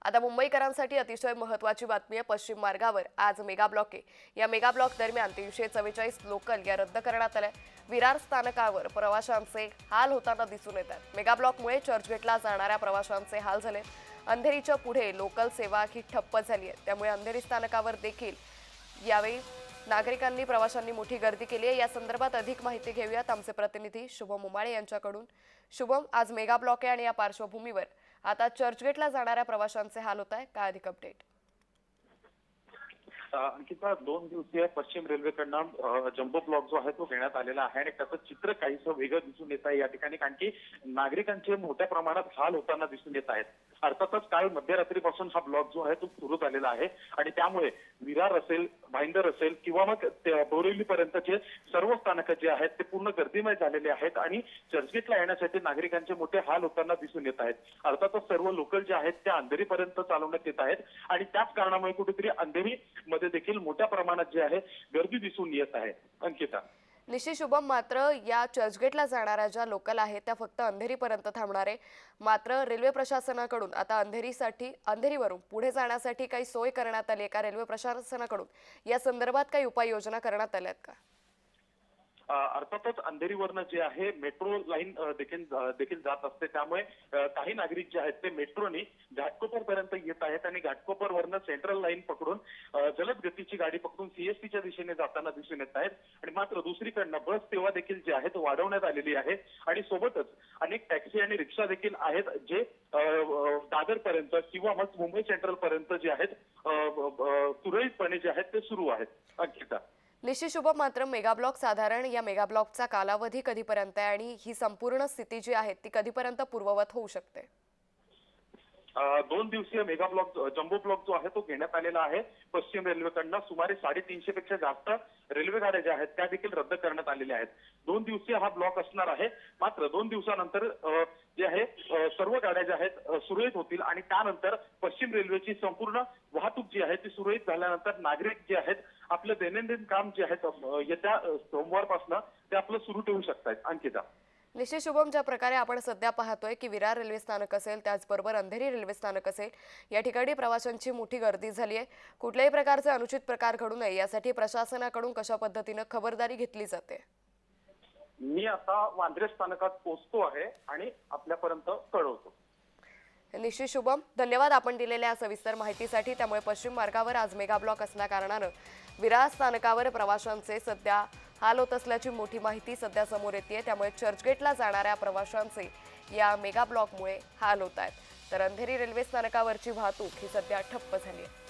आता मुंबईकरांसाठी अतिशय महत्त्वाची बातमी आहे। पश्चिम मार्गावर आज मेगा ब्लॉक आहे। या मेगा ब्लॉक दरम्यान 344 लोकल या रद्द करण्यात आल्या। विरार स्थानकावर प्रवाशांचे हाल होताना दिसून येतात। मेगा ब्लॉकमुळे चर्चगेटला जाणाऱ्या प्रवाशांचे हाल झाले। अंधेरीच्या पुढे लोकल सेवा ही ठप्प झाली आहे। त्यामुळे अंधेरी स्थानकावर देखील यावेळी नागरिकांनी प्रवाशांनी मोठी गर्दी केली आहे। या संदर्भात अधिक माहिती घेऊयात आमचे प्रतिनिधी शुभम उमाळे यांच्याकडून। शुभम, आज मेगा ब्लॉक आहे आणि या पार्श्वभूमीवर आता चर्चगेटला जाणाऱ्या प्रवाशांचे हाल होत आहे, काय अधिक अपडेट? अंकिता, 2 दिवसीय पश्चिम रेल्वेकडनं जम्बो ब्लॉक जो आहे तो घेण्यात आलेला आहे आणि त्याचं चित्र काहीसं वेगळं दिसून येत आहे या ठिकाणी, कारण की नागरिकांचे मोठ्या प्रमाणात हाल होताना दिसून येत आहेत। अर्थातच काल मध्यरात्रीपासून हा ब्लॉक जो आहे तो सुरू झालेला आहे आणि त्यामुळे विरार असेल, भाईंदर असेल किंवा मग बोरिवलीपर्यंतचे सर्व स्थानकं जे आहेत ते पूर्ण गर्दीमय झालेले आहेत आणि चर्चगेटला येण्यासाठी नागरिकांचे मोठे हाल होताना दिसून येत आहेत। अर्थातच सर्व लोकल जे आहेत त्या अंधेरीपर्यंत चालवण्यात येत आहेत आणि त्याच कारणामुळे कुठेतरी अंधेरी मध्ये देखील मोठ्या प्रमाणात जे आहे गर्दी दिसून येत आहे। अंकिता, निश्चित शुभम, मात्र या चर्चगेटला जाणाऱ्या ज्या लोकल आहेत त्या फक्त अंधेरीपर्यंत थांबणार आहे। मात्र रेल्वे प्रशासनाकडून आता अंधेरीवरून पुढे जाण्यासाठी काही सोय करण्यात आली आहे का? रेल्वे प्रशासनाकडून या संदर्भात काही उपाययोजना करण्यात आल्या आहेत का? अर्थातच अंधेरीवरनं जे आहे मेट्रो लाईन देखील जात असते, त्यामुळे काही नागरिक जे आहेत ते मेट्रोनी घाटकोपर पर्यंत येत आहेत आणि घाटकोपरवरनं सेंट्रल लाईन पकडून जलद गतीची गाडी पकडून सीएसटीच्या दिशेने जाताना दिसून येत आहेत। आणि मात्र दुसरीकडनं बस सेवा देखील जी आहे वाढवण्यात आलेली आहे आणि सोबतच अनेक टॅक्सी आणि रिक्षा देखील आहेत जे दादर पर्यंत किंवा मग मुंबई सेंट्रल पर्यंत जे आहेत सुरळीतपणे जे आहेत ते सुरू आहेत। अंकिता, निश्चित शुभम, मात्र मेगा ब्लॉक साधारण या मेगा ब्लॉकचा कालावधी कधीपर्यंत आहे आणि ही संपूर्ण स्थिती जी आहे ती कधीपर्यंत पूर्ववत होऊ शकते? 2 दिवसीय मेगा ब्लॉक जम्बो ब्लॉक जो आहे तो घेण्यात आलेला आहे। पश्चिम रेल्वेकडनं सुमारे 350 पेक्षा जास्त रेल्वे गाड्या ज्या आहेत त्या देखील रद्द करण्यात आलेल्या आहेत। 2 दिवसीय हा ब्लॉक असणार आहे। मात्र 2 दिवसानंतर जे आहे सर्व गाड्या ज्या आहेत सुरळीत होतील आणि त्यानंतर पश्चिम रेल्वेची संपूर्ण वाहतूक जी आहे ती सुरळीत झाल्यानंतर नागरिक जे आहेत आपलं दैनंदिन काम जे आहे येत्या सोमवारपासून ते आपलं सुरू ठेवू शकतात। अंकिता, निश्चित शुभम, ज्या प्रकारे आपण सध्या पाहतोय की विरार रेल्वे स्थानक असेल, त्याचबरोबर अंधेरी रेल्वे स्थानक असेल, या ठिकाणी प्रवाशांची मोठी गर्दी झाली आहे। कुठल्याही प्रकारचे अनुचित प्रकार घडू नये यासाठी प्रशासनाकडून कशा पद्धतीने खबरदारी घेतली जाते? मी आता वांद्रे स्थानकात पोहोचतो आहे आणि आपल्यापर्यंत कळवतो। निश्चित शुभम, धन्यवाद आपण दिलेल्या सविस्तर माहितीसाठी। त्यामुळे पश्चिम मार्गावर आज मेगा ब्लॉक असल्या कारणानं विरार स्थानकावर प्रवाशांचे सध्या हाल होत असल्याची मोठी माहिती सध्या समोर येते। त्यामुळे चर्चगेटला जाणाऱ्या प्रवाशांचे या मेगा ब्लॉकमुळे हाल होत आहेत, तर अंधेरी रेल्वे स्थानकावरची वाहतूक ही सध्या ठप्प झाली आहे।